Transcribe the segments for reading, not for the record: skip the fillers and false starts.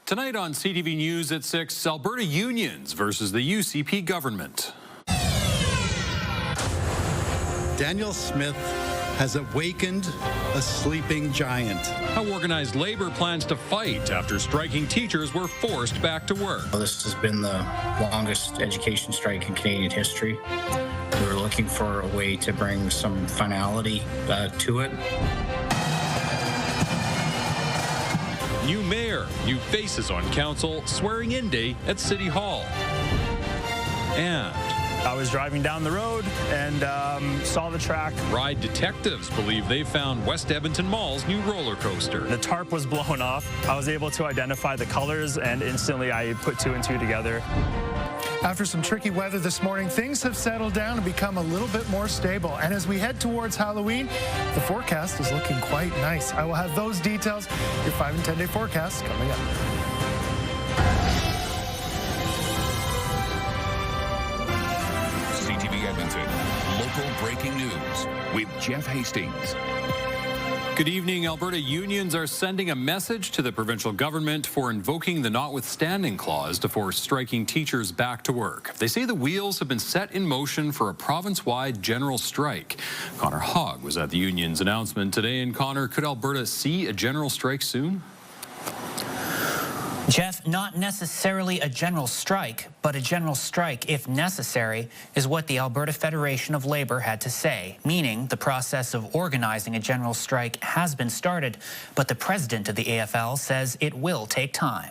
Tonight on CTV News at 6, Alberta unions versus the UCP government. Daniel Smith has awakened a sleeping giant. How organized labor plans to fight after striking teachers were forced back to work. This has been the longest education strike in Canadian history. We were looking for a way to bring some finality to it. New mayor, new faces on council, swearing-in day at City Hall. And I was driving down the road and saw the track. Ride detectives believe they found West Edmonton Mall's new roller coaster. The tarp was blown off. I was able to identify the colors, and instantly I put two and two together. After some tricky weather this morning, things have settled down and become a little bit more stable. And as we head towards Halloween, the forecast is looking quite nice. I will have those details, your 5 and 10 day forecast, coming up. CTV Edmonton, local breaking news with Jeff Hastings. Good evening. Alberta unions are sending a message to the provincial government for invoking the notwithstanding clause to force striking teachers back to work. They say the wheels have been set in motion for a province-wide general strike. Connor Hogg was at the union's announcement today. And Connor, could Alberta see a general strike soon? Jeff, not necessarily a general strike, but a general strike, if necessary, is what the Alberta Federation of Labour had to say, meaning the process of organizing a general strike has been started, but the president of the AFL says it will take time.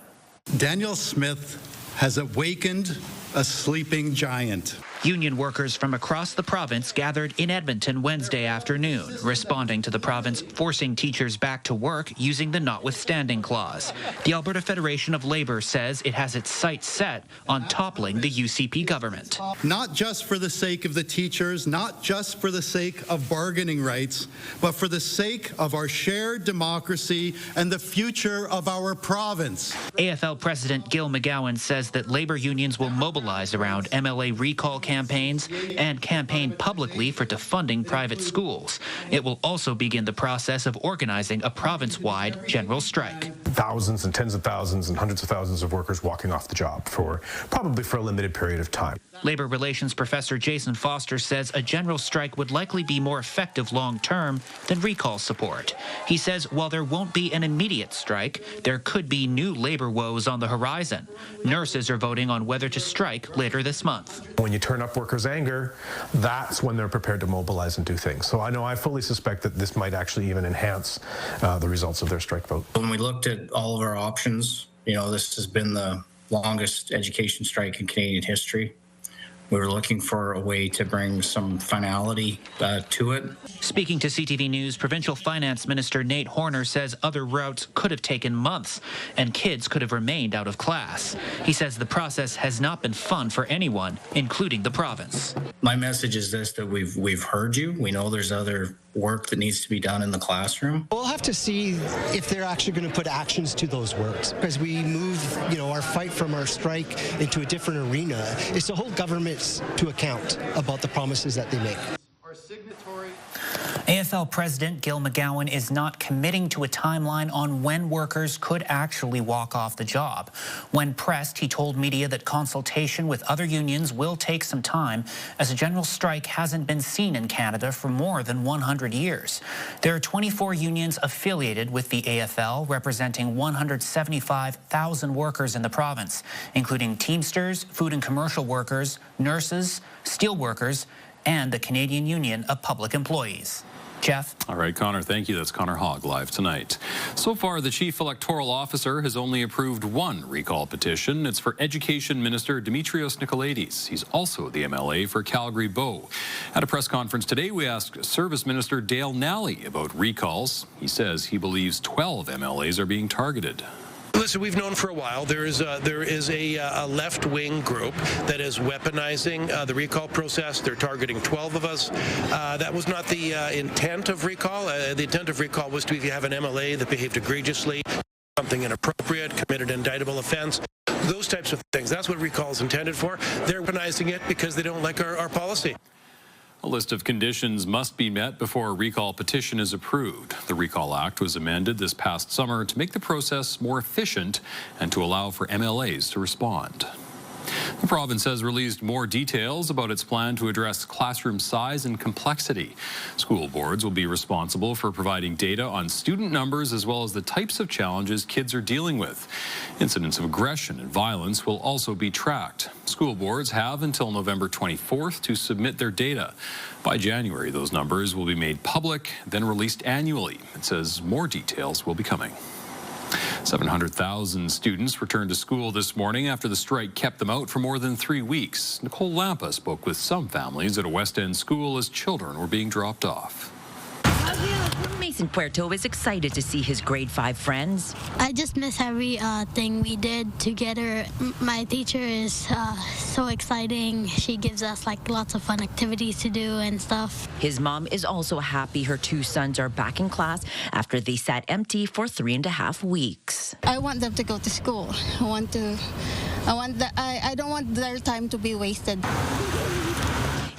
Daniel Smith has awakened a sleeping giant. Union workers from across the province gathered in Edmonton Wednesday afternoon, responding to the province forcing teachers back to work using the notwithstanding clause. The Alberta Federation of Labour says it has its sights set on toppling the UCP government. Not just for the sake of the teachers, not just for the sake of bargaining rights, but for the sake of our shared democracy and the future of our province. AFL President Gil McGowan says that Labour unions will mobilize around MLA recall campaigns and campaign publicly for defunding private schools. It will also begin the process of organizing a province-wide general strike. Thousands and tens of thousands and hundreds of thousands of workers walking off the job probably for a limited period of time. Labor relations professor Jason Foster says a general strike would likely be more effective long-term than recall support. He says while there won't be an immediate strike, there could be new labor woes on the horizon. Nurses are voting on whether to strike later this month. When you turn up workers' anger, that's when they're prepared to mobilize and do things. So I fully suspect that this might actually even enhance the results of their strike vote. When we looked at all of our options, this has been the longest education strike in Canadian history. We were looking for a way to bring some finality to it. Speaking to CTV News, Provincial Finance Minister Nate Horner says other routes could have taken months and kids could have remained out of class. He says the process has not been fun for anyone, including the province. My message is this, that we've heard you. We know there's other work that needs to be done in the classroom. We'll have to see if they're actually going to put actions to those words. As we move, our fight from our strike into a different arena, it's to hold governments to account about the promises that they make. AFL President Gil McGowan is not committing to a timeline on when workers could actually walk off the job. When pressed, he told media that consultation with other unions will take some time, as a general strike hasn't been seen in Canada for more than 100 years. There are 24 unions affiliated with the AFL, representing 175,000 workers in the province, including Teamsters, food and commercial workers, nurses, steel workers, and the Canadian Union of Public Employees. Jeff? All right, Connor, thank you. That's Connor Hogg live tonight. So far, the Chief Electoral Officer has only approved one recall petition. It's for Education Minister Dimitrios Nicolaides. He's also the MLA for Calgary-Bow. At a press conference today, we asked Service Minister Dale Nally about recalls. He says he believes 12 MLAs are being targeted. Listen, we've known for a while there is a left-wing group that is weaponizing the recall process. They're targeting 12 of us. That was not the intent of recall. The intent of recall was to, if you have an MLA that behaved egregiously, something inappropriate, committed an indictable offense, those types of things. That's what recall is intended for. They're weaponizing it because they don't like our policy. A list of conditions must be met before a recall petition is approved. The Recall Act was amended this past summer to make the process more efficient and to allow for MLAs to respond. The province has released more details about its plan to address classroom size and complexity. School boards will be responsible for providing data on student numbers as well as the types of challenges kids are dealing with. Incidents of aggression and violence will also be tracked. School boards have until November 24th to submit their data. By January, those numbers will be made public, then released annually. It says more details will be coming. 700,000 students returned to school this morning after the strike kept them out for more than 3 weeks. Nicole Lampa spoke with some families at a West End school as children were being dropped off. Mason Puerto is excited to see his grade 5 friends. I just miss every thing we did together. My teacher is so exciting. She gives us lots of fun activities to do and stuff. His mom is also happy her 2 sons are back in class after they sat empty for 3.5 weeks. I want them to go to school. I don't want their time to be wasted.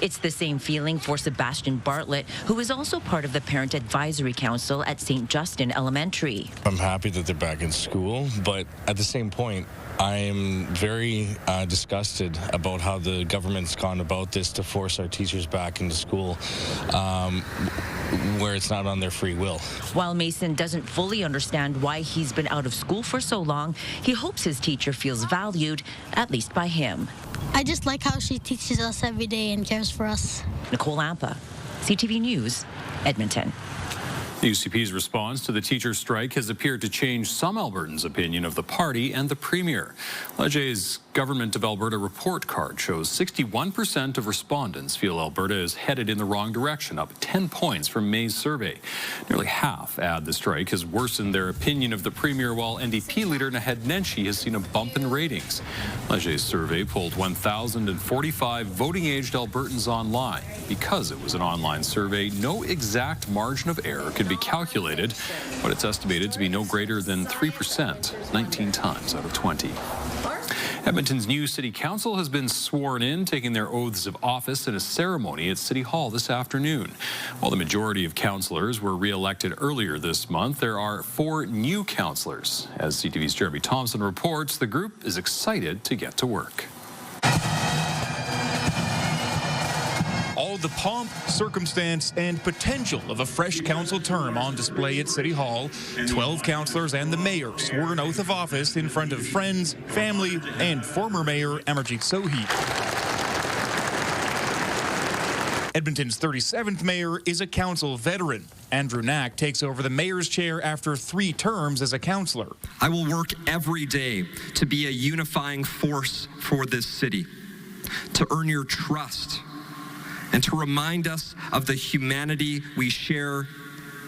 It's the same feeling for Sebastian Bartlett, who is also part of the Parent Advisory Council at St. Justin Elementary. I'm happy that they're back in school, but at the same point, I'm very disgusted about how the government's gone about this to force our teachers back into school where it's not on their free will. While Mason doesn't fully understand why he's been out of school for so long, he hopes his teacher feels valued, at least by him. I just like how she teaches us every day and cares for us. Nicole Lampa, CTV News, Edmonton. The UCP's response to the teacher strike has appeared to change some Albertans' opinion of the party and the Premier. Leger's Government of Alberta report card shows 61% of respondents feel Alberta is headed in the wrong direction, up 10 points from May's survey. Nearly half add the strike has worsened their opinion of the Premier, while NDP leader Naheed Nenshi has seen a bump in ratings. Leger's survey polled 1,045 voting-aged Albertans online. Because it was an online survey, no exact margin of error could be calculated, but it's estimated to be no greater than 3%, 19 times out of 20. Edmonton's new City Council has been sworn in, taking their oaths of office in a ceremony at City Hall this afternoon. While the majority of councillors were re-elected earlier this month, there are 4 new councillors. As CTV's Jeremy Thompson reports, the group is excited to get to work. All the pomp, circumstance, and potential of a fresh council term on display at City Hall. 12 councillors and the mayor swore an oath of office in front of friends, family, and former mayor Amarjeet Sohi. Edmonton's 37th mayor is a council veteran. Andrew Knack takes over the mayor's chair after 3 terms as a councillor. I will work every day to be a unifying force for this city, to earn your trust, and to remind us of the humanity we share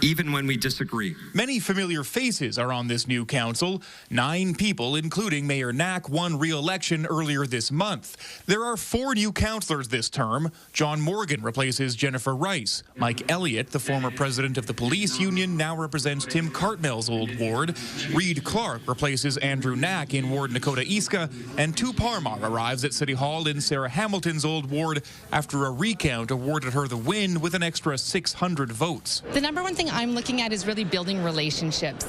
even when we disagree. Many familiar faces are on this new council. 9 people, including Mayor Knack, won re-election earlier this month. There are 4 new councillors this term. John Morgan replaces Jennifer Rice. Mike Elliott, the former president of the police union, now represents Tim Cartmell's old ward. Reed Clark replaces Andrew Knack in Ward Nakota Iska. And Tu Parmar arrives at City Hall in Sarah Hamilton's old ward after a recount awarded her the win with an extra 600 votes. The number one thing I'm looking at is really building relationships.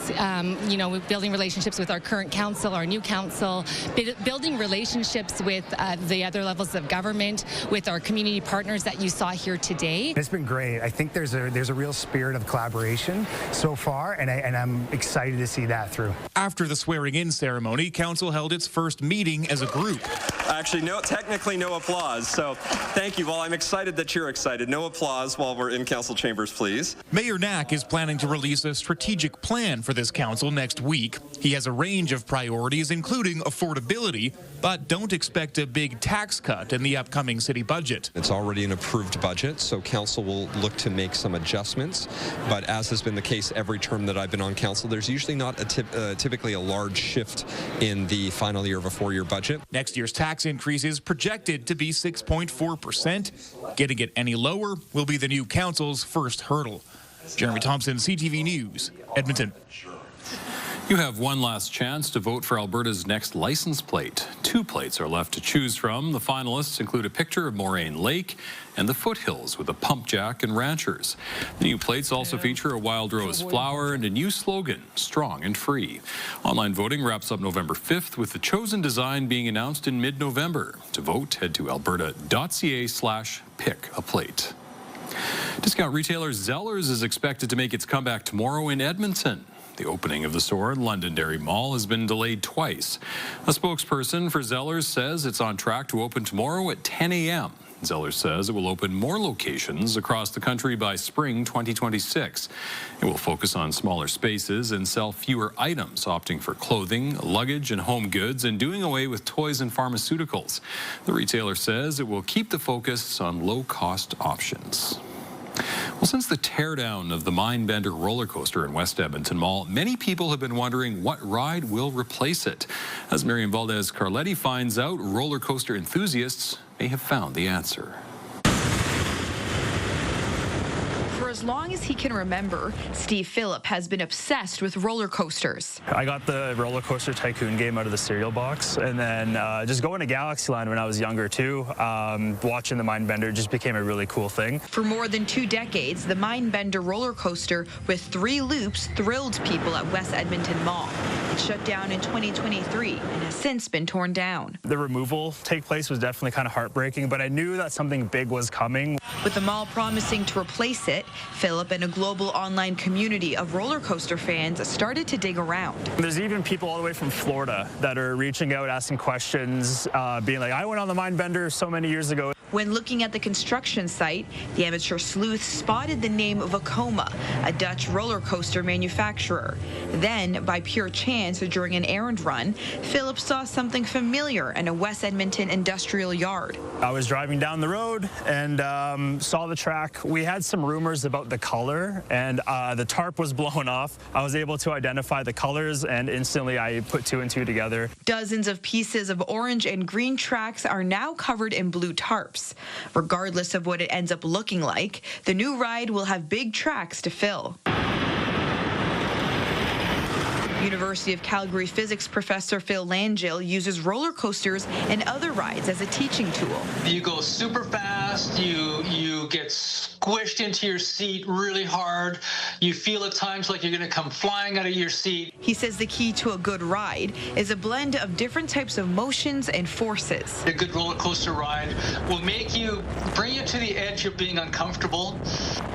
Building relationships with our current council, our new council, building relationships with the other levels of government, with our community partners that you saw here today. It's been great. I think there's a real spirit of collaboration so far, and I'm excited to see that through. After the swearing-in ceremony, council held its first meeting as a group. Actually, technically no applause, so thank you. Well, I'm excited that you're excited. No applause while we're in council chambers, please. Mayor Knack is planning to release a strategic plan for this council next week. He has a range of priorities, including affordability, but don't expect a big tax cut in the upcoming city budget. It's already an approved budget, so council will look to make some adjustments, but as has been the case every term that I've been on council, there's usually not typically a large shift in the final year of a 4-year budget. Next year's tax increase is projected to be 6.4%. Getting it any lower will be the new council's first hurdle. Jeremy Thompson, CTV News, Edmonton. You have one last chance to vote for Alberta's next license plate. 2 plates are left to choose from. The finalists include a picture of Moraine Lake and the foothills with a pump jack and ranchers. The new plates also feature a wild rose flower and a new slogan, strong and free. Online voting wraps up November 5th with the chosen design being announced in mid-November. To vote, head to alberta.ca/pick-a-plate. Discount retailer Zellers is expected to make its comeback tomorrow in Edmonton. The opening of the store in Londonderry Mall has been delayed twice. A spokesperson for Zellers says it's on track to open tomorrow at 10 a.m. Zellers says it will open more locations across the country by spring 2026. It will focus on smaller spaces and sell fewer items, opting for clothing, luggage, and home goods, and doing away with toys and pharmaceuticals. The retailer says it will keep the focus on low-cost options. Well, since the teardown of the Mindbender roller coaster in West Edmonton Mall, many people have been wondering what ride will replace it. As Miriam Valdez-Carletti finds out, roller coaster enthusiasts may have found the answer. For as long as he can remember, Steve Phillip has been obsessed with roller coasters. I got the Roller Coaster Tycoon game out of the cereal box, and then just going to Galaxyland when I was younger too, watching the Mindbender just became a really cool thing. For more than 2 decades, the Mindbender roller coaster with 3 loops thrilled people at West Edmonton Mall. It shut down in 2023 and has since been torn down. The removal take place was definitely kind of heartbreaking, but I knew that something big was coming. With the mall promising to replace it, Phillip and a global online community of roller coaster fans started to dig around. There's even people all the way from Florida that are reaching out, asking questions, being like, I went on the Mindbender so many years ago. When looking at the construction site, the amateur sleuth spotted the name Vekoma, a Dutch roller coaster manufacturer. Then, by pure chance during an errand run, Phillip saw something familiar in a West Edmonton industrial yard. I was driving down the road and saw the track. We had some rumors about the color, and the tarp was blown off. I was able to identify the colors, and instantly I put 2 and 2 together. Dozens of pieces of orange and green tracks are now covered in blue tarps. Regardless of what it ends up looking like, the new ride will have big tracks to fill. University of Calgary physics professor Phil Langell uses roller coasters and other rides as a teaching tool. You go super fast, you get squished into your seat really hard, you feel at times like you're going to come flying out of your seat. He says the key to a good ride is a blend of different types of motions and forces. A good roller coaster ride will bring you to the edge of being uncomfortable,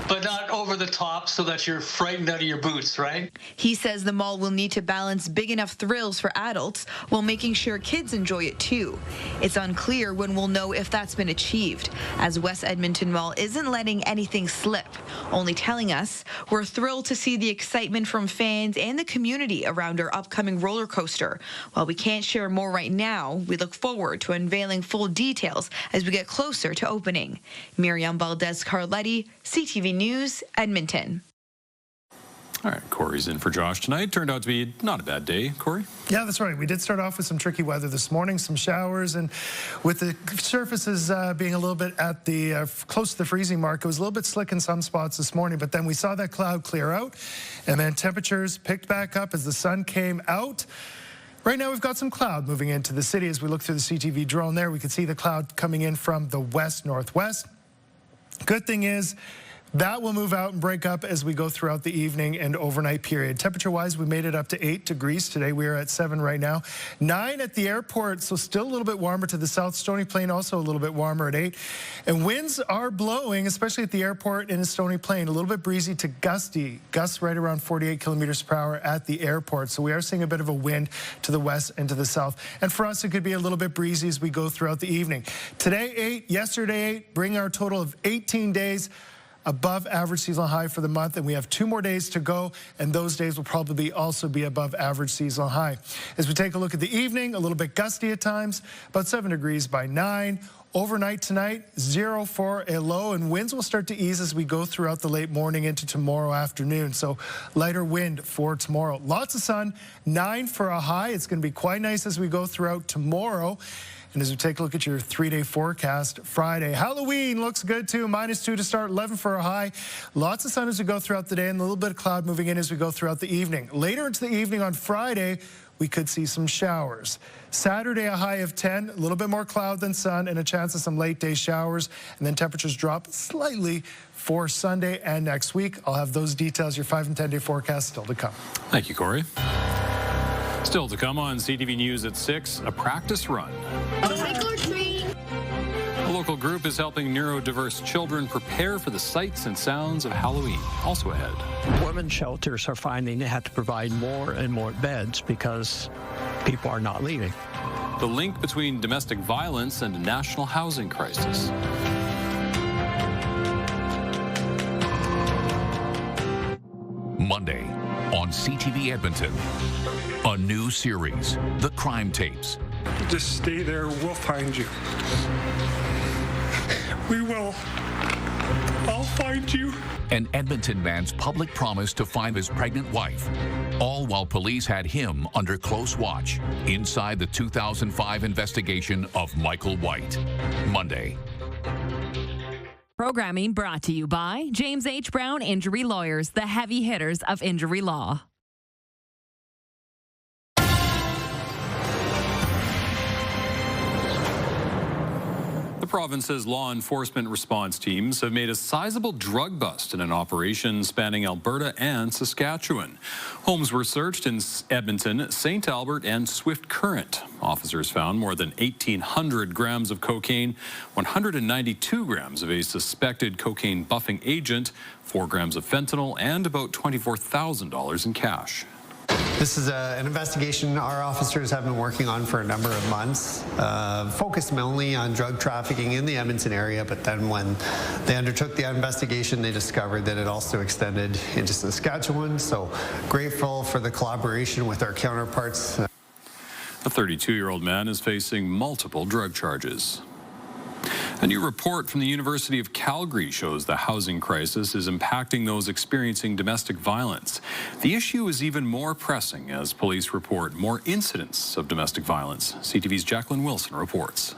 but not over the top so that you're frightened out of your boots, right? He says the mall will need to balance big enough thrills for adults while making sure kids enjoy it too. It's unclear when we'll know if that's been achieved, as West Edmonton Mall isn't letting anything slip, only telling us we're thrilled to see the excitement from fans and the community around our upcoming roller coaster. While we can't share more right now, we look forward to unveiling full details as we get closer to opening. Miriam Valdez-Carletti, CTV News, Edmonton. All right, Corey's in for Josh tonight. Turned out to be not a bad day, Corey. Yeah, that's right. We did start off with some tricky weather this morning, some showers, and with the surfaces being a little bit at the close to the freezing mark, it was a little bit slick in some spots this morning, but then we saw that cloud clear out, and then temperatures picked back up as the sun came out. Right now, we've got some cloud moving into the city. As we look through the CTV drone there, we can see the cloud coming in from the west-northwest. Good thing is, that will move out and break up as we go throughout the evening and overnight period. Temperature-wise, we made it up to 8 degrees today. We are at 7 right now. 9 at the airport, so still a little bit warmer to the south. Stony Plain also a little bit warmer at 8. And winds are blowing, especially at the airport and in Stony Plain. A little bit breezy to gusty. Gusts right around 48 kilometers per hour at the airport. So we are seeing a bit of a wind to the west and to the south. And for us, it could be a little bit breezy as we go throughout the evening. Today, 8. Yesterday, 8. Bringing our total of 18 days above average seasonal high for the month, and we have 2 more days to go, and those days will probably also be above average seasonal high. As we take a look at the evening, a little bit gusty at times, about 7 degrees by 9. Overnight tonight, 0 for a low, and winds will start to ease as we go throughout the late morning into tomorrow afternoon. So lighter wind for tomorrow. Lots of sun, 9 for a high. It's going to be quite nice as we go throughout tomorrow. And as we take a look at your 3-day forecast, Friday, Halloween looks good too. -2 to start, 11 for a high. Lots of sun as we go throughout the day, and a little bit of cloud moving in as we go throughout the evening. Later into the evening on Friday, we could see some showers. Saturday, a high of 10, a little bit more cloud than sun, and a chance of some late day showers. And then temperatures drop slightly for Sunday and next week. I'll have those details, your 5- and 10-day forecast still to come. Thank you, Corey. Still to come on CTV News at 6, a practice run. A local group is helping neurodiverse children prepare for the sights and sounds of Halloween. Also ahead. Women's shelters are finding they have to provide more and more beds because people are not leaving. The link between domestic violence and a national housing crisis. Monday on CTV Edmonton, a new series, The Crime Tapes. Just stay there, we'll find you. We will. I'll find you. An Edmonton man's public promise to find his pregnant wife, all while police had him under close watch inside the 2005 investigation of Michael White. Monday. Programming brought to you by James H. Brown Injury Lawyers, the heavy hitters of injury law. The province's law enforcement response teams have made a sizable drug bust in an operation spanning Alberta and Saskatchewan. Homes were searched in Edmonton, St. Albert, and Swift Current. Officers found more than 1,800 grams of cocaine, 192 grams of a suspected cocaine buffing agent, 4 grams of fentanyl, and about $24,000 in cash. This is an investigation our officers have been working on for a number of months, focused mainly on drug trafficking in the Edmonton area, but then when they undertook the investigation, they discovered that it also extended into Saskatchewan, so grateful for the collaboration with our counterparts. A 32-year-old man is facing multiple drug charges. A new report from the University of Calgary shows the housing crisis is impacting those experiencing domestic violence. The issue is even more pressing as police report more incidents of domestic violence. CTV's Jacqueline Wilson reports.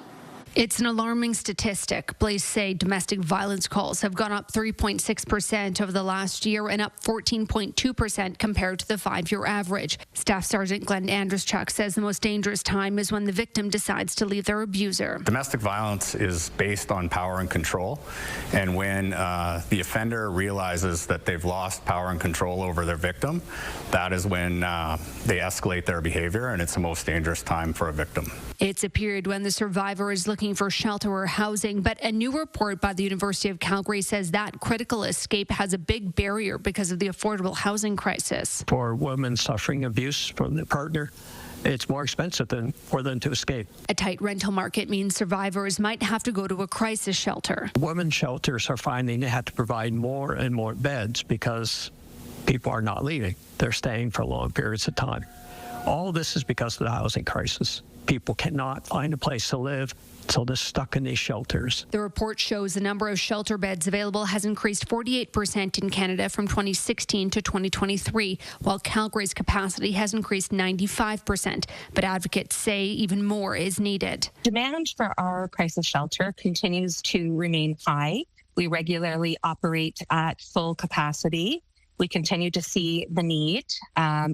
It's an alarming statistic. Police say domestic violence calls have gone up 3.6% over the last year and up 14.2% compared to the 5-year average. Staff Sergeant Glenn Andruschuk says the most dangerous time is when the victim decides to leave their abuser. Domestic violence is based on power and control, and when the offender realizes that they've lost power and control over their victim, that is when they escalate their behavior, and it's the most dangerous time for a victim. It's a period when the survivor is looking for shelter or housing, but a new report by the University of Calgary says that critical escape has a big barrier because of the affordable housing crisis. For women suffering abuse from their partner, it's more expensive for them to escape. A tight rental market means survivors might have to go to a crisis shelter. Women's shelters are finding they have to provide more and more beds because people are not leaving. They're staying for long periods of time. All this is because of the housing crisis. People cannot find a place to live, so they're stuck in these shelters. The report shows the number of shelter beds available has increased 48% in Canada from 2016 to 2023, while Calgary's capacity has increased 95%. But advocates say even more is needed. Demand for our crisis shelter continues to remain high. We regularly operate at full capacity. We continue to see the need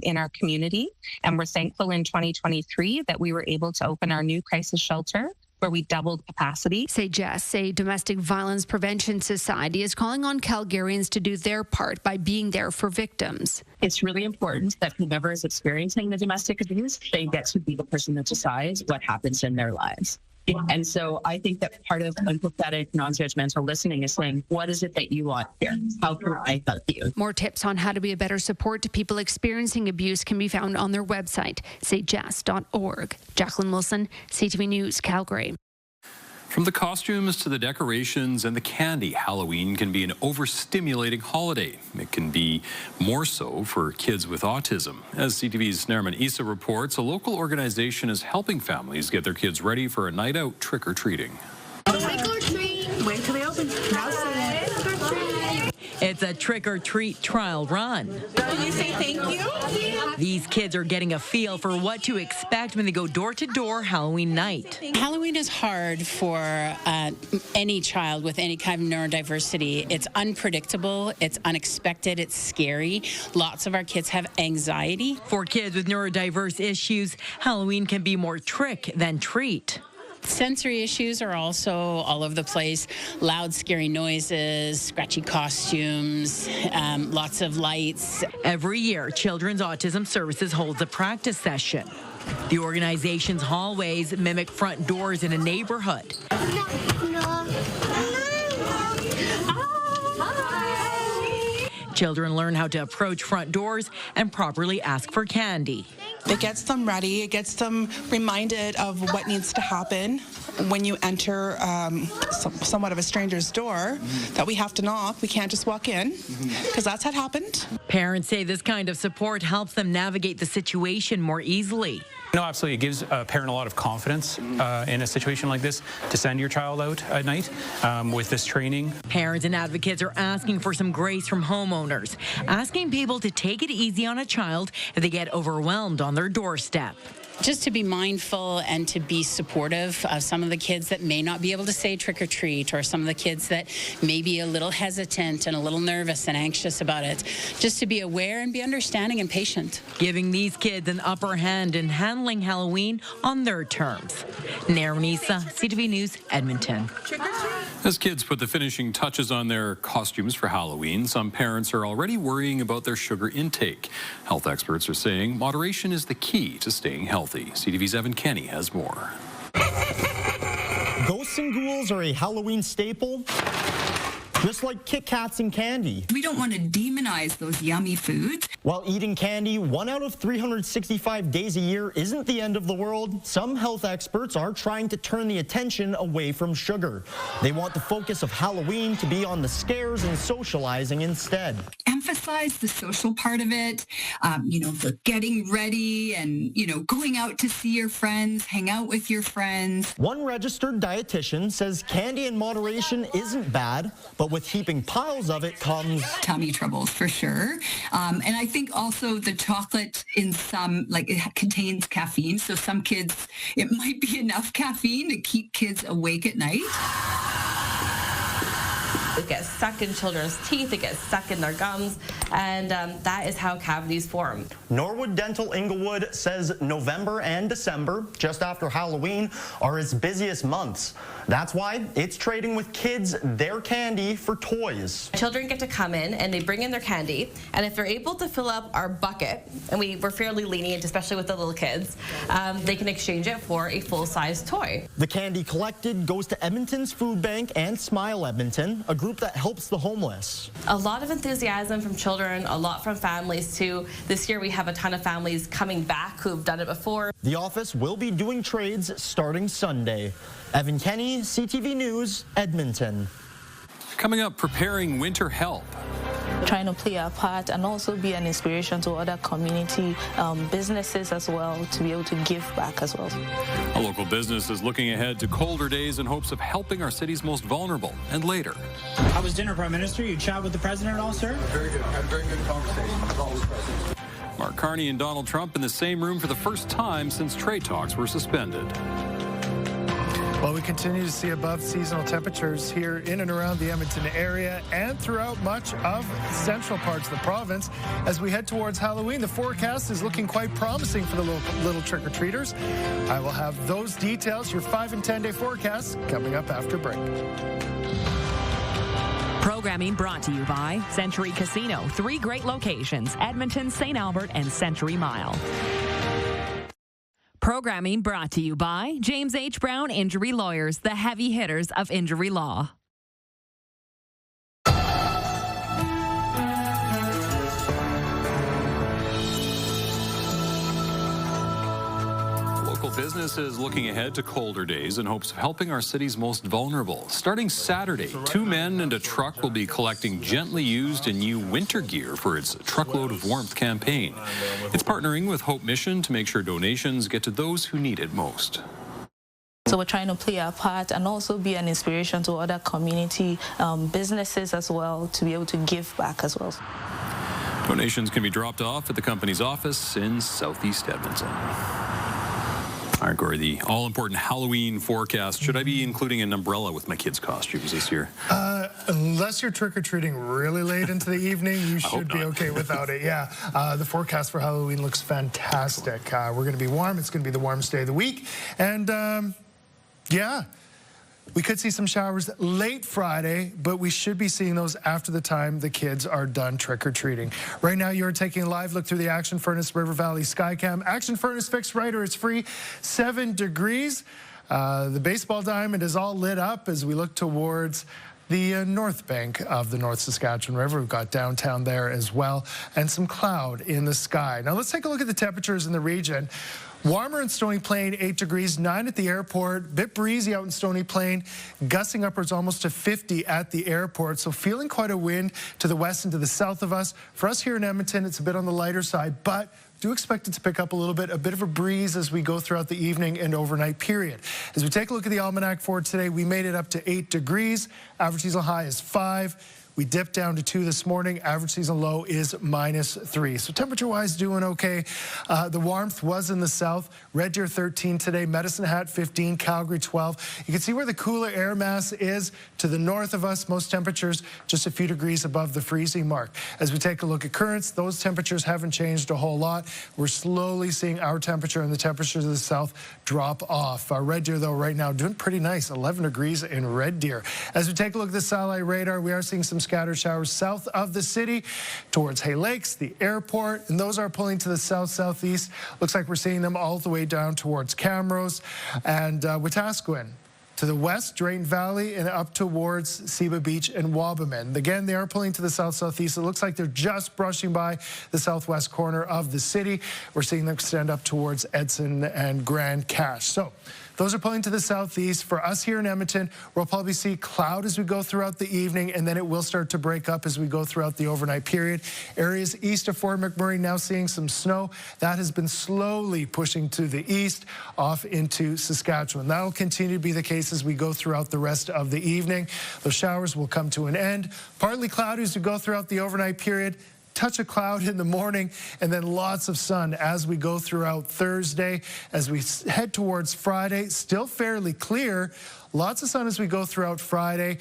in our community, and we're thankful in 2023 that we were able to open our new crisis shelter where we doubled capacity. Say Jess, a domestic violence prevention society, is calling on Calgarians to do their part by being there for victims. It's really important that whomever is experiencing the domestic abuse, they get to be the person that decides what happens in their lives. And so I think that part of empathetic, non-judgmental listening is saying, what is it that you want here? How can I help you? More tips on how to be a better support to people experiencing abuse can be found on their website, sayjess.org. Jacqueline Wilson, CTV News, Calgary. From the costumes to the decorations and the candy, Halloween can be an overstimulating holiday. It can be more so for kids with autism. As CTV's Nariman Issa reports, a local organization is helping families get their kids ready for a night out trick-or-treating. It's a trick-or-treat trial run. Can you say thank you? These kids are getting a feel for what to expect when they go door-to-door Halloween night. Halloween is hard for any child with any kind of neurodiversity. It's unpredictable, it's unexpected, it's scary. Lots of our kids have anxiety. For kids with neurodiverse issues, Halloween can be more trick than treat. Sensory issues are also all over the place. Loud, scary noises, scratchy costumes, lots of lights. Every year, Children's Autism Services holds a practice session. The organization's hallways mimic front doors in a neighborhood. Children learn how to approach front doors and properly ask for candy. It gets them ready. It gets them reminded of what needs to happen when you enter somewhat of a stranger's door, that we have to knock. We can't just walk in, because that's what happened. Parents say this kind of support helps them navigate the situation more easily. No, absolutely. It gives a parent a lot of confidence in a situation like this to send your child out at night with this training. Parents and advocates are asking for some grace from homeowners, asking people to take it easy on a child if they get overwhelmed on their doorstep. Just to be mindful and to be supportive of some of the kids that may not be able to say trick or treat, or some of the kids that may be a little hesitant and a little nervous and anxious about it. Just to be aware and be understanding and patient. Giving these kids an upper hand in handling Halloween on their terms. Naranisa, CTV News, Edmonton. As kids put the finishing touches on their costumes for Halloween, some parents are already worrying about their sugar intake. Health experts are saying moderation is the key to staying healthy. CTV's Evan Kenny has more. Ghosts and ghouls are a Halloween staple, just like Kit Kats and candy. We don't want to demonize those yummy foods. While eating candy 1 out of 365 days a year isn't the end of the world, some health experts are trying to turn the attention away from sugar. They want the focus of Halloween to be on the scares and socializing instead. Emphasize the social part of it, the getting ready and, going out to see your friends, hang out with your friends. One registered dietitian says candy in moderation isn't bad, but with heaping piles of it comes tummy troubles for sure. And I think also the chocolate in some, it contains caffeine. So some kids, it might be enough caffeine to keep kids awake at night. It gets stuck in children's teeth, it gets stuck in their gums, and that is how cavities form. Norwood Dental Inglewood says November and December, just after Halloween, are its busiest months. That's why it's trading with kids their candy for toys. Children get to come in and they bring in their candy, and if they're able to fill up our bucket, and we're fairly lenient, especially with the little kids, they can exchange it for a full-size toy. The candy collected goes to Edmonton's Food Bank and Smile Edmonton, a group that helps the homeless. A lot of enthusiasm from children, a lot from families too. This year we have a ton of families coming back who've done it before. The office will be doing trades starting Sunday. Evan Kenny, CTV News, Edmonton. Coming up, preparing winter help. Trying to play our part and also be an inspiration to other community businesses as well, to be able to give back as well. A local business is looking ahead to colder days in hopes of helping our city's most vulnerable. And later. How was dinner, Prime Minister? You chat with the President at all, sir? Very good. Had a very good conversation with all the presidents. Mark Carney and Donald Trump in the same room for the first time since trade talks were suspended. Well, we continue to see above seasonal temperatures here in and around the Edmonton area and throughout much of central parts of the province. As we head towards Halloween, the forecast is looking quite promising for the little trick-or-treaters. I will have those details, your 5 and 10 day forecast, coming up after break. Programming brought to you by Century Casino. 3 great locations: Edmonton, St. Albert, and Century Mile. Programming brought to you by James H. Brown Injury Lawyers, the heavy hitters of injury law. Local businesses looking ahead to colder days in hopes of helping our city's most vulnerable. Starting Saturday, 2 men and a truck will be collecting gently used and new winter gear for its Truckload of Warmth campaign. It's partnering with Hope Mission to make sure donations get to those who need it most. So we're trying to play our part and also be an inspiration to other community businesses as well, to be able to give back as well. Donations can be dropped off at the company's office in Southeast Edmonton. All right, Corey, the all-important Halloween forecast. Should I be including an umbrella with my kids' costumes this year? Unless you're trick-or-treating really late into the evening, you should be okay without it. Yeah, the forecast for Halloween looks fantastic. We're going to be warm. It's going to be the warmest day of the week. And, yeah, we could see some showers late Friday, but we should be seeing those after the time the kids are done trick-or-treating. Right now, you're taking a live look through the Action Furnace River Valley Skycam. Action Furnace fixed rider is free, 7 degrees. The baseball diamond is all lit up as we look towards the north bank of the North Saskatchewan River. We've got downtown there as well, and some cloud in the sky. Now let's take a look at the temperatures in the region. Warmer in Stony Plain, 8 degrees, 9 at the airport. Bit breezy out in Stony Plain, gusting upwards almost to 50 at the airport. So feeling quite a wind to the west and to the south of us. For us here in Edmonton, it's a bit on the lighter side, but do expect it to pick up a bit of a breeze as we go throughout the evening and overnight period. As we take a look at the almanac for today, we made it up to 8 degrees. Average seasonal high is 5. We dipped down to 2 this morning. Average seasonal low is -3. So temperature-wise, doing okay. The warmth was in the south. Red Deer 13 today. Medicine Hat 15. Calgary 12. You can see where the cooler air mass is to the north of us. Most temperatures just a few degrees above the freezing mark. As we take a look at currents, those temperatures haven't changed a whole lot. We're slowly seeing our temperature and the temperatures of the south drop off. Red Deer, though, right now doing pretty nice. 11 degrees in Red Deer. As we take a look at the satellite radar, we are seeing some scattered showers south of the city towards Hay Lakes, the airport, and those are pulling to the south-southeast. Looks like we're seeing them all the way down towards Camrose and Wetaskiwin. To the west, Drayton Valley, and up towards Seba Beach and Wabamun. Again, they are pulling to the south-southeast. It looks like they're just brushing by the southwest corner of the city. We're seeing them extend up towards Edson and Grand Cache. So those are pulling to the southeast. For us here in Edmonton, we'll probably see cloud as we go throughout the evening, and then it will start to break up as we go throughout the overnight period. Areas east of Fort McMurray now seeing some snow. That has been slowly pushing to the east off into Saskatchewan. That will continue to be the case as we go throughout the rest of the evening. Those showers will come to an end. Partly cloudy as we go throughout the overnight period. Touch of cloud in the morning, and then lots of sun as we go throughout Thursday. As we head towards Friday, still fairly clear. Lots of sun as we go throughout Friday.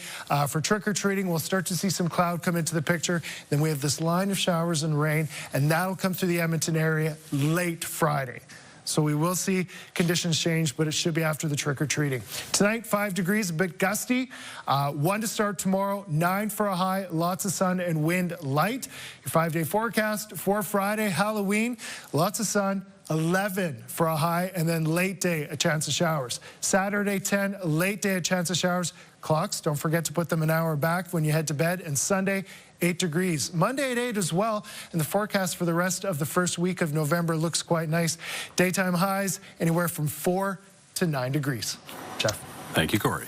For trick-or-treating, we'll start to see some cloud come into the picture. Then we have this line of showers and rain, and that'll come through the Edmonton area late Friday. So we will see conditions change, but it should be after the trick-or-treating. Tonight, 5 degrees, a bit gusty. 1 to start tomorrow, 9 for a high, lots of sun and wind light. Your 5-day forecast for Friday, Halloween, lots of sun, 11 for a high, and then late day, a chance of showers. Saturday, 10, late day, a chance of showers. Clocks, don't forget to put them an hour back when you head to bed. And Sunday, 8 degrees. Monday at 8 as well. And the forecast for the rest of the first week of November looks quite nice. Daytime highs anywhere from 4 to 9 degrees. Jeff. Thank you, Corey.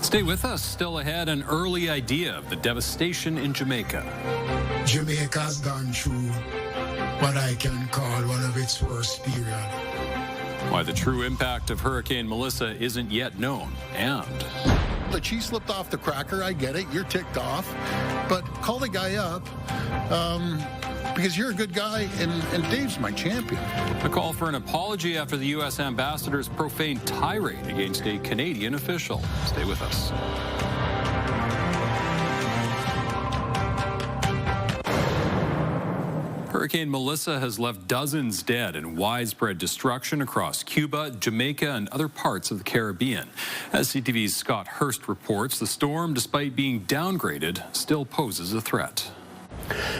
Stay with us. Still ahead, an early idea of the devastation in Jamaica. Jamaica's gone through what I can call one of its worst periods. Why the true impact of Hurricane Melissa isn't yet known, and the cheese slipped off the cracker. I get it. You're ticked off. But call the guy up because you're a good guy, and Dave's my champion. A call for an apology after the U.S. ambassador's profane tirade against a Canadian official. Stay with us. Hurricane Melissa has left dozens dead and widespread destruction across Cuba, Jamaica, and other parts of the Caribbean. As CTV's Scott Hurst reports, the storm, despite being downgraded, still poses a threat.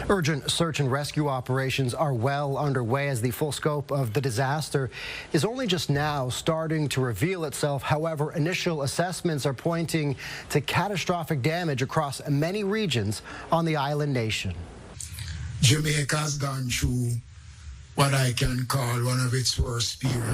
Urgent search and rescue operations are well underway as the full scope of the disaster is only just now starting to reveal itself. However, initial assessments are pointing to catastrophic damage across many regions on the island nation. Jamaica's gone through what I can call one of its worst periods.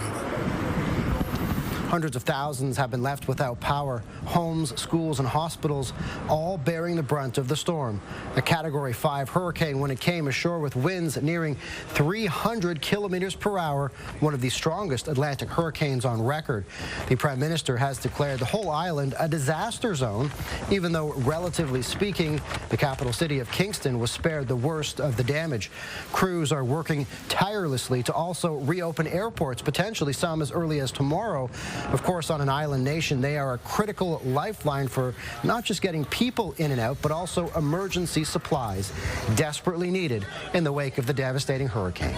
Hundreds of thousands have been left without power. Homes, schools, and hospitals all bearing the brunt of the storm. A Category 5 hurricane when it came ashore with winds nearing 300 kilometers per hour, one of the strongest Atlantic hurricanes on record. The Prime Minister has declared the whole island a disaster zone, even though, relatively speaking, the capital city of Kingston was spared the worst of the damage. Crews are working tirelessly to also reopen airports, potentially some as early as tomorrow. Of course, on an island nation, they are a critical lifeline for not just getting people in and out, but also emergency supplies, desperately needed in the wake of the devastating hurricane.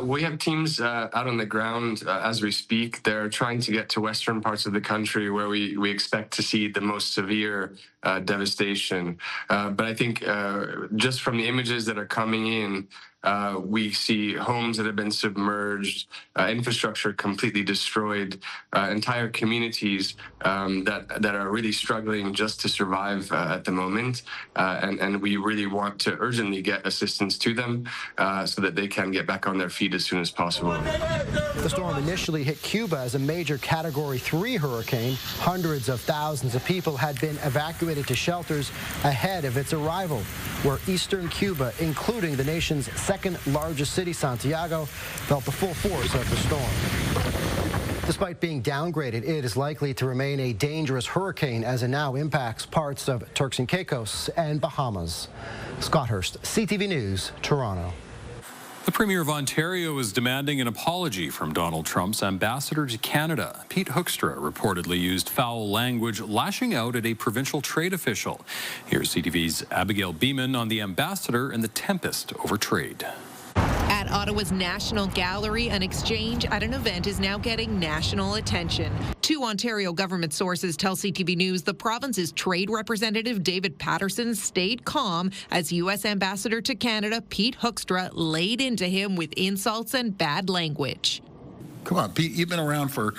We have teams out on the ground as we speak. They're trying to get to western parts of the country where we expect to see the most severe devastation. But I think just from the images that are coming in, we see homes that have been submerged, infrastructure completely destroyed, entire communities that are really struggling just to survive at the moment. And we really want to urgently get assistance to them so that they can get back on their feet as soon as possible. The storm initially hit Cuba as a major Category 3 hurricane. Hundreds of thousands of people had been evacuated to shelters ahead of its arrival, where eastern Cuba, including the nation's second largest city, Santiago, felt the full force of the storm. Despite being downgraded, it is likely to remain a dangerous hurricane as it now impacts parts of Turks and Caicos and Bahamas. Scott Hurst, CTV News, Toronto. The Premier of Ontario is demanding an apology from Donald Trump's ambassador to Canada. Pete Hoekstra reportedly used foul language, lashing out at a provincial trade official. Here's CTV's Abigail Beeman on the ambassador and the tempest over trade. At Ottawa's National Gallery, an exchange at an event is now getting national attention. Two Ontario government sources tell CTV News the province's trade representative David Patterson stayed calm as U.S. Ambassador to Canada Pete Hoekstra laid into him with insults and bad language. Come on, Pete, you've been around for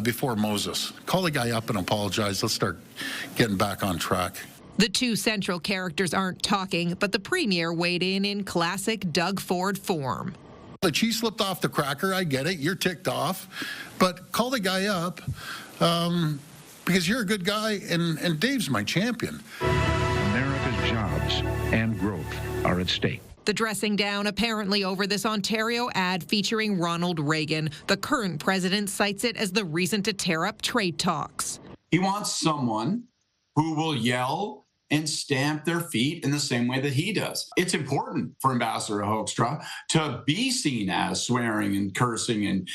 before Moses. Call the guy up and apologize. Let's start getting back on track. The two central characters aren't talking, but the Premier weighed in classic Doug Ford form. The cheese slipped off the cracker, I get it, you're ticked off, but call the guy up because you're a good guy and Dave's my champion. America's jobs and growth are at stake. The dressing down apparently over this Ontario ad featuring Ronald Reagan. The current president cites it as the reason to tear up trade talks. He wants someone who will yell and stamp their feet in the same way that he does. It's important for Ambassador Hoekstra to be seen as swearing and cursing and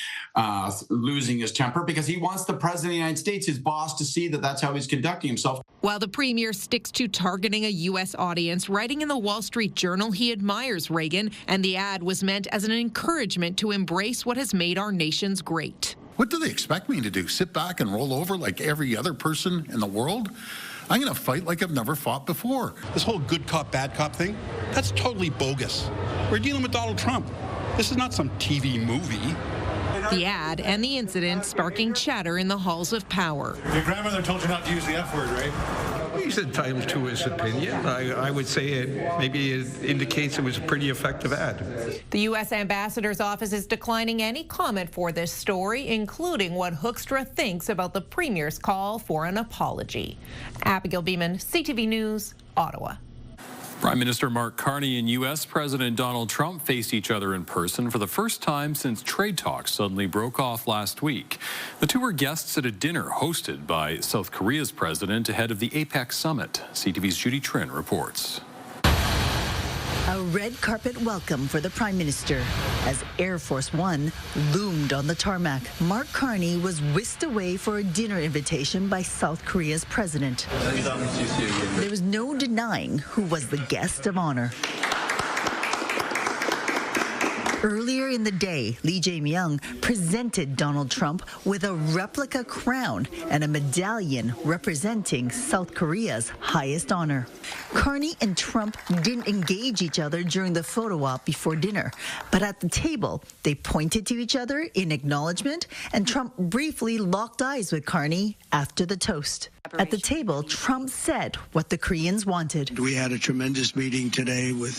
losing his temper because he wants the President of the United States, his boss, to see that that's how he's conducting himself. While the Premier sticks to targeting a U.S. audience, writing in the Wall Street Journal he admires Reagan, and the ad was meant as an encouragement to embrace what has made our nations great. What do they expect me to do? Sit back and roll over like every other person in the world? I'm going to fight like I've never fought before. This whole good cop, bad cop thing, that's totally bogus. We're dealing with Donald Trump. This is not some TV movie. The ad and the incident sparking chatter in the halls of power. Your grandmother told you not to use the F word, right? He's entitled to his opinion. I would say maybe it indicates it was a pretty effective ad. The U.S. Ambassador's office is declining any comment for this story, including what Hoekstra thinks about the Premier's call for an apology. Abigail Beeman, CTV News, Ottawa. Prime Minister Mark Carney and U.S. President Donald Trump faced each other in person for the first time since trade talks suddenly broke off last week. The two were guests at a dinner hosted by South Korea's president ahead of the APEC summit. CTV's Judy Trin reports. A red carpet welcome for the Prime Minister as Air Force One loomed on the tarmac. Mark Carney was whisked away for a dinner invitation by South Korea's president. There was no denying who was the guest of honor. Earlier in the day, Lee Jae-myung presented Donald Trump with a replica crown and a medallion representing South Korea's highest honor. Carney and Trump didn't engage each other during the photo op before dinner, but at the table, they pointed to each other in acknowledgement, and Trump briefly locked eyes with Carney after the toast. At the table, Trump said what the Koreans wanted. We had a tremendous meeting today with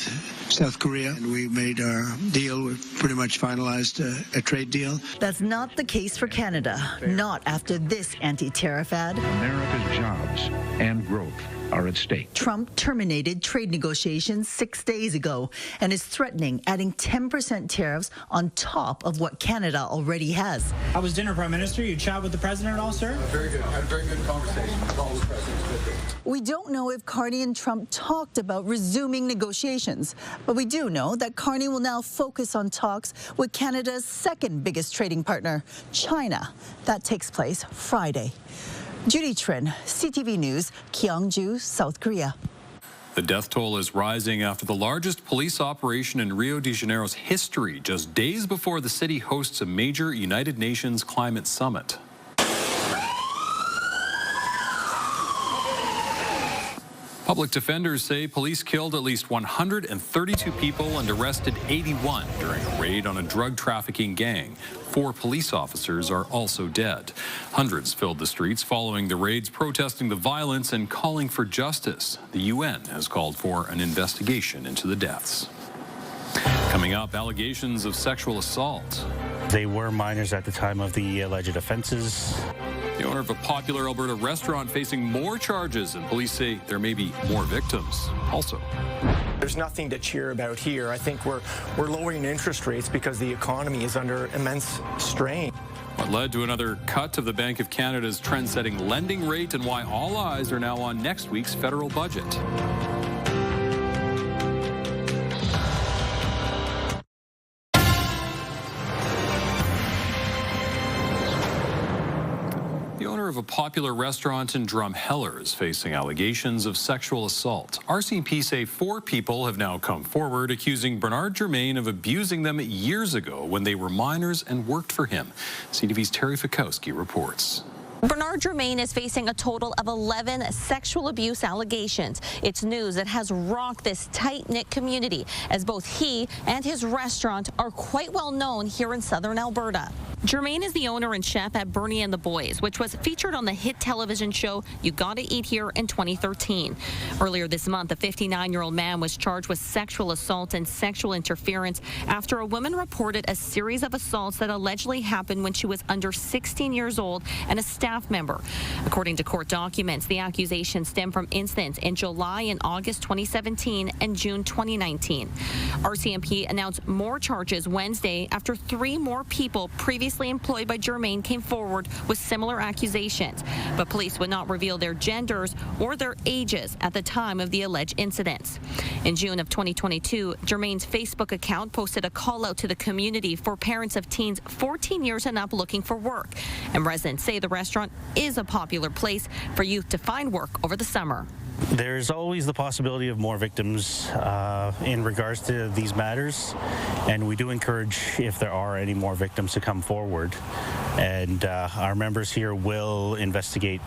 South Korea, and we made our deal. We've pretty much finalized a trade deal. That's not the case for Canada, not after this anti-tariff ad. America's jobs and growth are at stake. Trump terminated trade negotiations 6 days ago and is threatening adding 10% tariffs on top of what Canada already has. How was dinner, Prime Minister? You chat with the president at all, sir? Very good. Had a very good conversation with all the presidents. We don't know if Carney and Trump talked about resuming negotiations, but we do know that Carney will now focus on talks with Canada's second biggest trading partner, China. That takes place Friday. Judy Trin, CTV News, Gyeongju, South Korea. The death toll is rising after the largest police operation in Rio de Janeiro's history, just days before the city hosts a major United Nations climate summit. Public defenders say police killed at least 132 people and arrested 81 during a raid on a drug trafficking gang. 4 police officers are also dead. Hundreds filled the streets following the raids, protesting the violence and calling for justice. The UN has called for an investigation into the deaths. Coming up, allegations of sexual assault. They were minors at the time of the alleged offenses. The owner of a popular Alberta restaurant facing more charges, and police say there may be more victims. Also, there's nothing to cheer about here. I think we're lowering interest rates because the economy is under immense strain. What led to another cut of the Bank of Canada's trend-setting lending rate, and why all eyes are now on next week's federal budget. The owner of a popular restaurant in Drumheller is facing allegations of sexual assault. RCMP say 4 people have now come forward accusing Bernard Germain of abusing them years ago when they were minors and worked for him. CTV's Terry Fikowski reports. Bernard Germain is facing a total of 11 sexual abuse allegations. It's news that has rocked this tight-knit community, as both he and his restaurant are quite well known here in southern Alberta. Germain is the owner and chef at Bernie and the Boys, which was featured on the hit television show You Gotta Eat Here in 2013. Earlier this month, a 59-year-old man was charged with sexual assault and sexual interference after a woman reported a series of assaults that allegedly happened when she was under 16 years old and a staff member. According to court documents, the accusations stem from incidents in July and August 2017 and June 2019. RCMP announced more charges Wednesday after 3 more people previously employed by Germain came forward with similar accusations, but police would not reveal their genders or their ages at the time of the alleged incidents. In June of 2022, Germain's Facebook account posted a call out to the community for parents of teens 14 years and up looking for work, and residents say the restaurant is a popular place for youth to find work over the summer. There's always the possibility of more victims in regards to these matters, and we do encourage, if there are any more victims, to come forward, and our members here will investigate.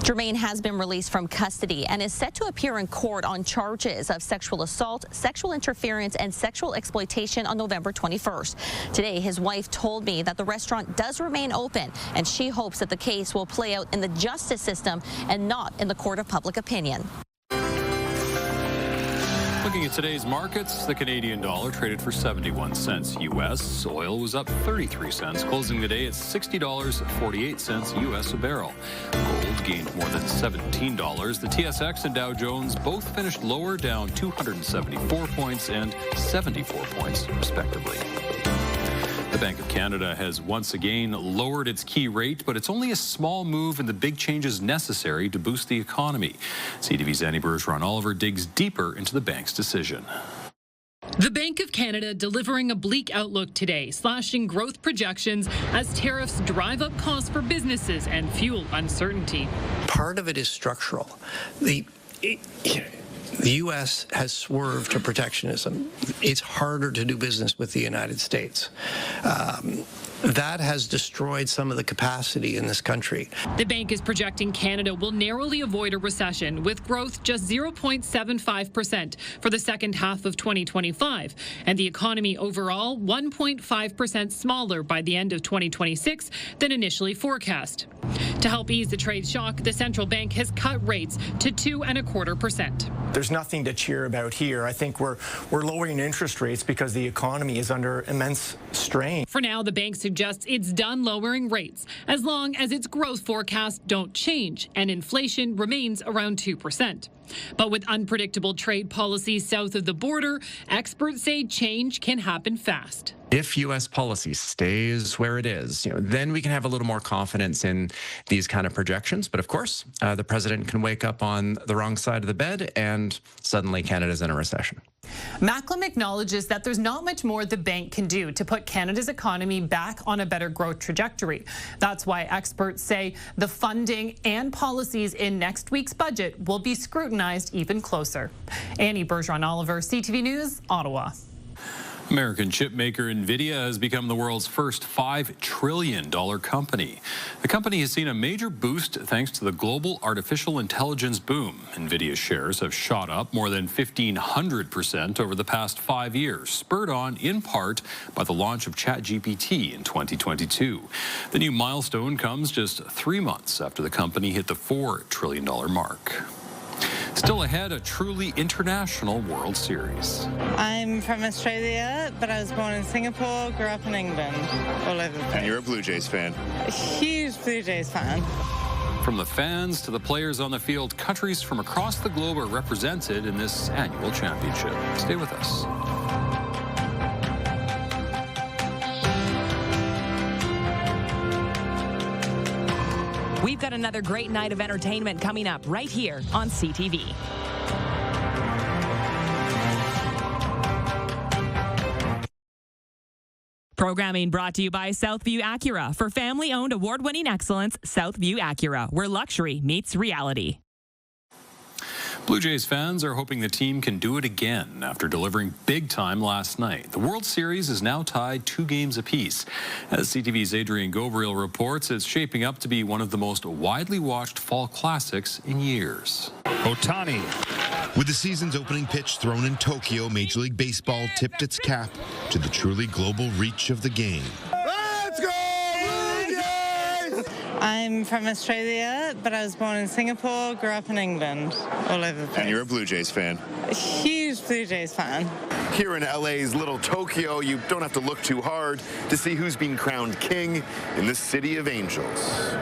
Germain has been released from custody and is set to appear in court on charges of sexual assault, sexual interference, and sexual exploitation on November 21st. Today, his wife told me that the restaurant does remain open, and she hopes that the case will play out in the justice system and not in the court of public opinion. Looking at today's markets, the Canadian dollar traded for 71 cents U.S. Oil was up 33 cents, closing the day at $60.48 U.S. a barrel. Gold gained more than $17. The TSX and Dow Jones both finished lower, down 274 points and 74 points, respectively. The Bank of Canada has once again lowered its key rate, but it's only a small move in the big changes necessary to boost the economy. CTV's Annie Bergeron Oliver digs deeper into the bank's decision. The Bank of Canada delivering a bleak outlook today, slashing growth projections as tariffs drive up costs for businesses and fuel uncertainty. Part of it is structural. The U.S. has swerved to protectionism. It's harder to do business with the United States. That has destroyed some of the capacity in this country. The bank is projecting Canada will narrowly avoid a recession, with growth just 0.75% for the second half of 2025, and the economy overall 1.5% smaller by the end of 2026 than initially forecast. To help ease the trade shock, the central bank has cut rates to 2.25%. There's nothing to cheer about here. I think we're lowering interest rates because the economy is under immense strain. For now, the bank suggests it's done lowering rates as long as its growth forecasts don't change and inflation remains around 2%. But with unpredictable trade policies south of the border, experts say change can happen fast. If U.S. policy stays where it is, then we can have a little more confidence in these kind of projections. But of course, the president can wake up on the wrong side of the bed and suddenly Canada's in a recession. Macklem acknowledges that there's not much more the bank can do to put Canada's economy back on a better growth trajectory. That's why experts say the funding and policies in next week's budget will be scrutinized even closer. Annie Bergeron-Oliver, CTV News, Ottawa. American chipmaker NVIDIA has become the world's first $5 trillion company. The company has seen a major boost thanks to the global artificial intelligence boom. NVIDIA shares have shot up more than 1,500% over the past 5 years, spurred on in part by the launch of ChatGPT in 2022. The new milestone comes just 3 months after the company hit the $4 trillion mark. Still ahead, a truly international World Series. I'm from Australia, but I was born in Singapore, grew up in England, all over the place. And you're a Blue Jays fan? A huge Blue Jays fan. From the fans to the players on the field, countries from across the globe are represented in this annual championship. Stay with us. We've got another great night of entertainment coming up right here on CTV. Programming brought to you by Southview Acura. For family-owned, award-winning excellence, Southview Acura, where luxury meets reality. Blue Jays fans are hoping the team can do it again after delivering big time last night. The World Series is now tied 2 games apiece. As CTV's Adrian Gobriel reports, it's shaping up to be one of the most widely watched fall classics in years. Ohtani. With the season's opening pitch thrown in Tokyo, Major League Baseball tipped its cap to the truly global reach of the game. Let's go, Blue Jays! I'm from Australia, but I was born in Singapore, grew up in England, all over the place. And you're a Blue Jays fan? A huge Blue Jays fan. Here in LA's Little Tokyo, you don't have to look too hard to see who's been crowned king in the City of Angels.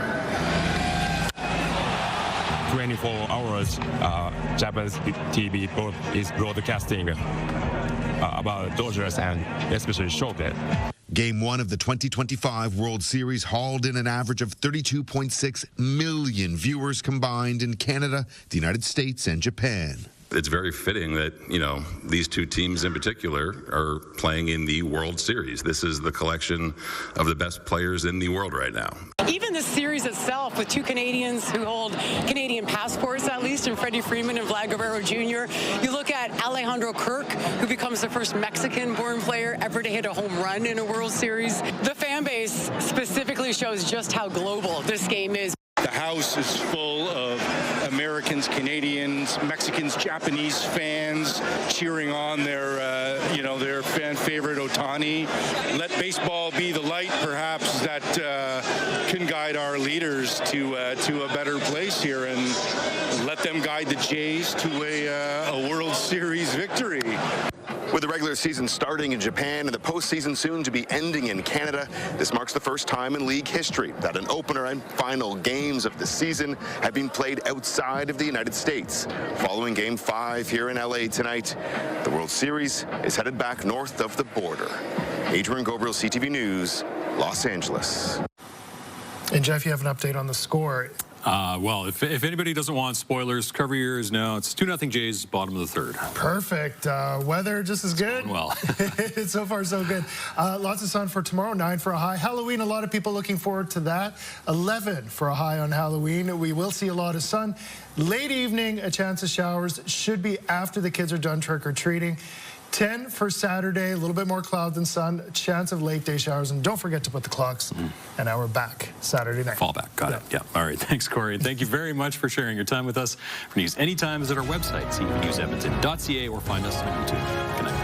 24 hours, Japanese TV is broadcasting about Dodgers and especially Shohei. Game 1 of the 2025 World Series hauled in an average of 32.6 million viewers combined in Canada, the United States, and Japan. It's very fitting that, these two teams in particular are playing in the World Series. This is the collection of the best players in the world right now. Even the series itself, with 2 Canadians who hold Canadian passports, at least, in Freddie Freeman and Vlad Guerrero Jr. You look at Alejandro Kirk, who becomes the first Mexican-born player ever to hit a home run in a World Series. The fan base specifically shows just how global this game is. The house is full of Americans, Canadians, Mexicans, Japanese fans cheering on their fan favorite Ohtani. Let baseball be the light, perhaps, that can guide our leaders to a better place here, and let them guide the Jays to a World Series victory. With the regular season starting in Japan and the postseason soon to be ending in Canada, this marks the first time in league history that an opener and final games of the season have been played outside of the United States. Following Game 5 here in LA tonight, the World Series is headed back north of the border. Adrian Gobriel, CTV News, Los Angeles. And Jeff, you have an update on the score. Well, if anybody doesn't want spoilers, cover your ears now. It's 2-0 Jays, bottom of the third. Perfect. Weather just as good? Well. So far, so good. Lots of sun for tomorrow, 9 for a high. Halloween, a lot of people looking forward to that. 11 for a high on Halloween. We will see a lot of sun. Late evening, a chance of showers. Should be after the kids are done trick-or-treating. 10 for Saturday, a little bit more cloud than sun, chance of late day showers, and don't forget to put the clocks an hour back Saturday night. Fall back, got it. Yeah. All right, thanks, Corey. And thank you very much for sharing your time with us. For news anytime, visit our website, ctvnewsedmonton.ca, or find us on YouTube. Good night.